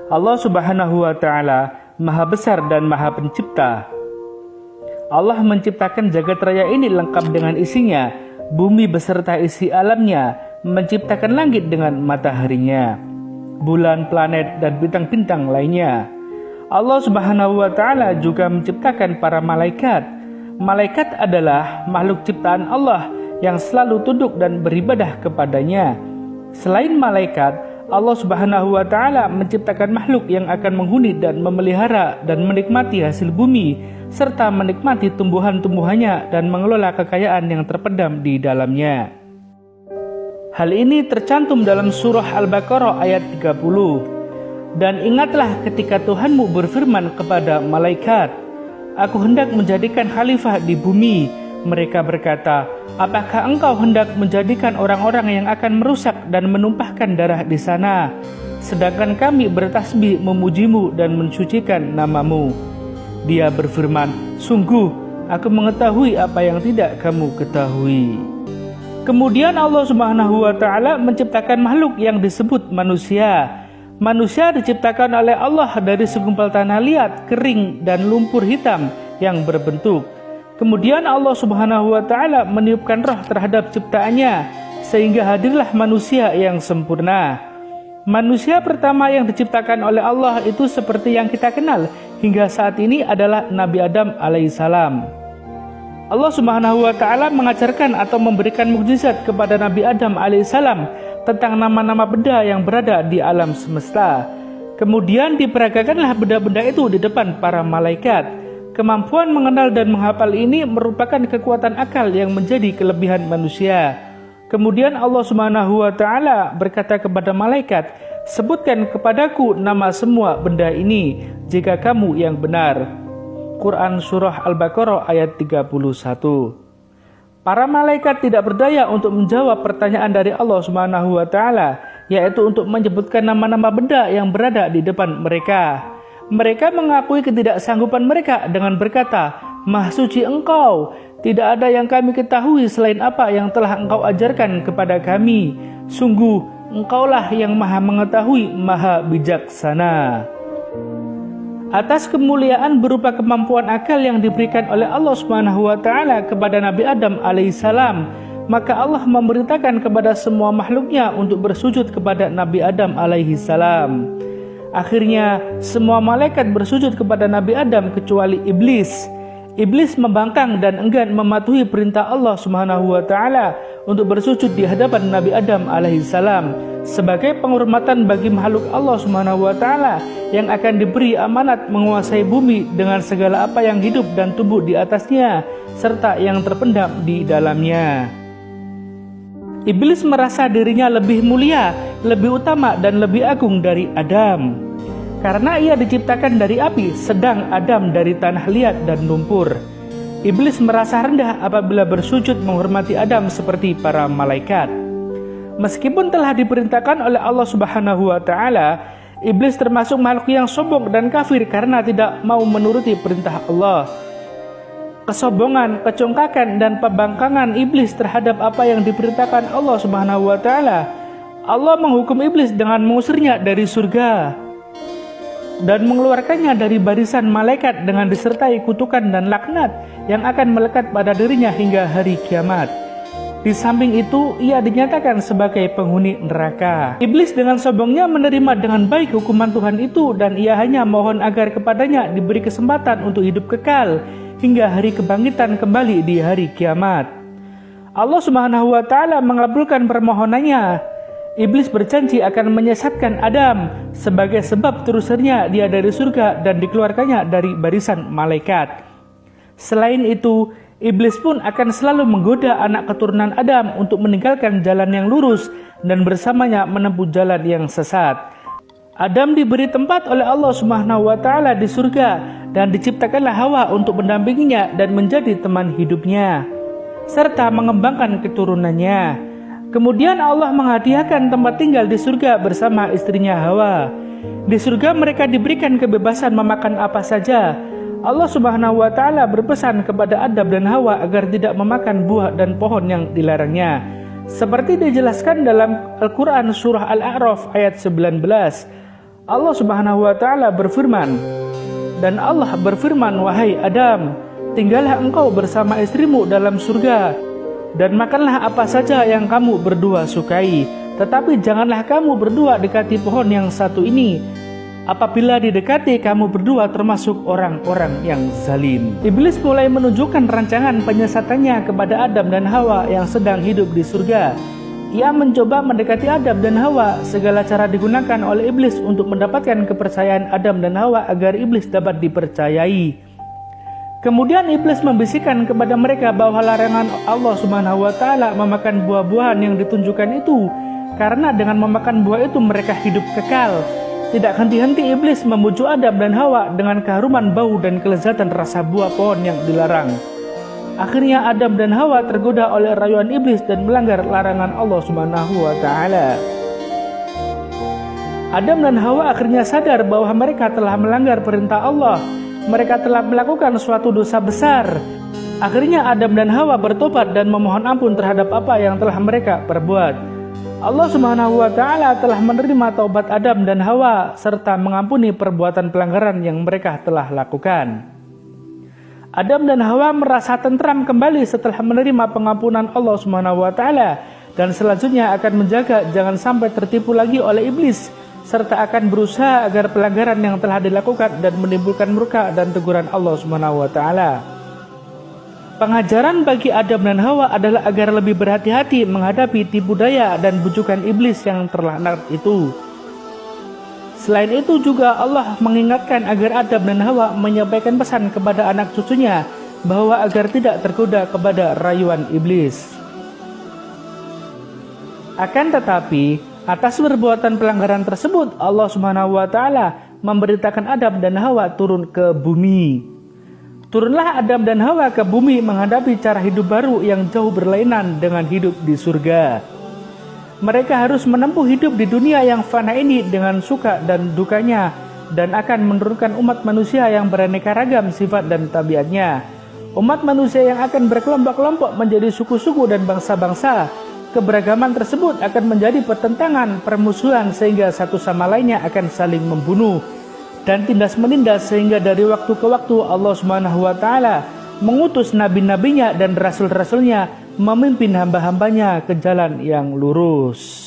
Allah Subhanahu wa Ta'ala Maha Besar dan Maha Pencipta. Allah menciptakan jagat raya ini lengkap dengan isinya, bumi beserta isi alamnya, menciptakan langit dengan mataharinya, bulan, planet, dan bintang-bintang lainnya. Allah Subhanahu wa Ta'ala juga menciptakan para malaikat. Malaikat adalah makhluk ciptaan Allah yang selalu tunduk dan beribadah kepadanya. Selain malaikat, Allah Subhanahu wa Ta'ala menciptakan makhluk yang akan menghuni dan memelihara dan menikmati hasil bumi, serta menikmati tumbuhan-tumbuhannya dan mengelola kekayaan yang terpendam di dalamnya. Hal ini tercantum dalam surah Al-Baqarah ayat 30. Dan ingatlah ketika Tuhanmu berfirman kepada malaikat, "Aku hendak menjadikan khalifah di bumi." Mereka berkata, "Apakah engkau hendak menjadikan orang-orang yang akan merusak dan menumpahkan darah di sana? Sedangkan kami bertasbih memujimu dan mensucikan namamu." Dia berfirman, "Sungguh, aku mengetahui apa yang tidak kamu ketahui." Kemudian Allah Subhanahu wa Ta'ala menciptakan makhluk yang disebut manusia. Manusia diciptakan oleh Allah dari segumpal tanah liat, kering, dan lumpur hitam yang berbentuk. Kemudian Allah Subhanahu wa Ta'ala meniupkan roh terhadap ciptaannya, sehingga hadirlah manusia yang sempurna. Manusia pertama yang diciptakan oleh Allah itu seperti yang kita kenal hingga saat ini adalah Nabi Adam alaihissalam. Allah Subhanahu wa Ta'ala mengajarkan atau memberikan mukjizat kepada Nabi Adam alaihissalam tentang nama-nama benda yang berada di alam semesta. Kemudian diperagakanlah benda-benda itu di depan para malaikat. Kemampuan mengenal dan menghafal ini merupakan kekuatan akal yang menjadi kelebihan manusia. Kemudian Allah Subhanahu wa Ta'ala berkata kepada malaikat, "Sebutkan kepadaku nama semua benda ini jika kamu yang benar." Quran Surah Al-Baqarah ayat 31. Para malaikat tidak berdaya untuk menjawab pertanyaan dari Allah Subhanahu wa Ta'ala, yaitu untuk menyebutkan nama-nama benda yang berada di depan mereka. Mereka mengakui ketidaksanggupan mereka dengan berkata, "Maha suci Engkau, tidak ada yang kami ketahui selain apa yang telah Engkau ajarkan kepada kami. Sungguh, Engkaulah yang Maha mengetahui, Maha bijaksana." Atas kemuliaan berupa kemampuan akal yang diberikan oleh Allah Subhanahu wa Ta'ala kepada Nabi Adam alaihissalam, maka Allah memerintahkan kepada semua makhluknya untuk bersujud kepada Nabi Adam alaihissalam. Akhirnya semua malaikat bersujud kepada Nabi Adam kecuali iblis. Iblis membangkang dan enggan mematuhi perintah Allah Subhanahu wa Ta'ala untuk bersujud di hadapan Nabi Adam alaihissalam sebagai penghormatan bagi makhluk Allah Subhanahu wa Ta'ala yang akan diberi amanat menguasai bumi dengan segala apa yang hidup dan tumbuh di atasnya serta yang terpendam di dalamnya. Iblis merasa dirinya lebih mulia, lebih utama dan lebih agung dari Adam. Karena ia diciptakan dari api, sedang Adam dari tanah liat dan lumpur. Iblis merasa rendah apabila bersujud menghormati Adam seperti para malaikat. Meskipun telah diperintahkan oleh Allah Subhanahu wa Ta'ala, iblis termasuk makhluk yang sombong dan kafir karena tidak mau menuruti perintah Allah. Kesombongan, kecongkakan, dan pembangkangan iblis terhadap apa yang diperintahkan Allah Subhanahu wa Ta'ala. Allah menghukum iblis dengan mengusirnya dari surga dan mengeluarkannya dari barisan malaikat dengan disertai kutukan dan laknat yang akan melekat pada dirinya hingga hari kiamat. Di samping itu, ia dinyatakan sebagai penghuni neraka. Iblis dengan sombongnya menerima dengan baik hukuman Tuhan itu dan ia hanya mohon agar kepadanya diberi kesempatan untuk hidup kekal hingga hari kebangkitan kembali di hari kiamat. Allah Subhanahu wa Ta'ala mengabulkan permohonannya. Iblis berjanji akan menyesatkan Adam sebagai sebab terusirnya dia dari surga dan dikeluarkannya dari barisan malaikat. Selain itu, iblis pun akan selalu menggoda anak keturunan Adam untuk meninggalkan jalan yang lurus dan bersamanya menempuh jalan yang sesat. Adam diberi tempat oleh Allah Subhanahu wa Ta'ala di surga dan diciptakanlah Hawa untuk mendampinginya dan menjadi teman hidupnya serta mengembangkan keturunannya. Kemudian Allah menghadiahkan tempat tinggal di surga bersama istrinya Hawa. Di surga mereka diberikan kebebasan memakan apa saja. Allah Subhanahu wa Ta'ala berpesan kepada Adam dan Hawa agar tidak memakan buah dan pohon yang dilarangnya. Seperti dijelaskan dalam Al-Quran Surah Al-A'raf ayat 19. Allah Subhanahu wa taala berfirman, dan Allah berfirman, "Wahai Adam, tinggallah engkau bersama istrimu dalam surga, dan makanlah apa saja yang kamu berdua sukai. Tetapi janganlah kamu berdua dekati pohon yang satu ini. Apabila didekati, kamu berdua termasuk orang-orang yang zalim." Iblis mulai menunjukkan rancangan penyesatannya kepada Adam dan Hawa yang sedang hidup di surga. Ia mencoba mendekati Adam dan Hawa. Segala cara digunakan oleh iblis untuk mendapatkan kepercayaan Adam dan Hawa agar iblis dapat dipercayai. Kemudian iblis membisikkan kepada mereka bahwa larangan Allah Subhanahu wa taala memakan buah-buahan yang ditunjukkan itu, karena dengan memakan buah itu mereka hidup kekal. Tidak henti-henti iblis membujuk Adam dan Hawa dengan keharuman bau dan kelezatan rasa buah pohon yang dilarang. Akhirnya Adam dan Hawa tergoda oleh rayuan iblis dan melanggar larangan Allah Subhanahu wa taala. Adam dan Hawa akhirnya sadar bahwa mereka telah melanggar perintah Allah. Mereka telah melakukan suatu dosa besar. Akhirnya Adam dan Hawa bertobat dan memohon ampun terhadap apa yang telah mereka perbuat. Allah Subhanahu wa taala telah menerima taubat Adam dan Hawa serta mengampuni perbuatan pelanggaran yang mereka telah lakukan. Adam dan Hawa merasa tentram kembali setelah menerima pengampunan Allah Subhanahu wa taala, dan selanjutnya akan menjaga jangan sampai tertipu lagi oleh iblis, serta akan berusaha agar pelanggaran yang telah dilakukan dan menimbulkan murka dan teguran Allah Subhanahu wa taala. Pengajaran bagi Adam dan Hawa adalah agar lebih berhati-hati menghadapi tipu daya dan bujukan iblis yang terlaknat itu. Selain itu juga Allah mengingatkan agar Adam dan Hawa menyampaikan pesan kepada anak cucunya bahwa agar tidak tergoda kepada rayuan iblis. Akan tetapi, atas perbuatan pelanggaran tersebut, Allah Subhanahu wa taala memberitakan Adam dan Hawa turun ke bumi. Turunlah Adam dan Hawa ke bumi menghadapi cara hidup baru yang jauh berlainan dengan hidup di surga. Mereka harus menempuh hidup di dunia yang fana ini dengan suka dan dukanya, dan akan menurunkan umat manusia yang beraneka ragam sifat dan tabiatnya. Umat manusia yang akan berkelompok-kelompok menjadi suku-suku dan bangsa-bangsa. Keberagaman tersebut akan menjadi pertentangan, permusuhan, sehingga satu sama lainnya akan saling membunuh dan tindas menindas, sehingga dari waktu ke waktu Allah Subhanahu wa taala mengutus nabi-nabinya dan rasul-rasulnya memimpin hamba-hambanya ke jalan yang lurus.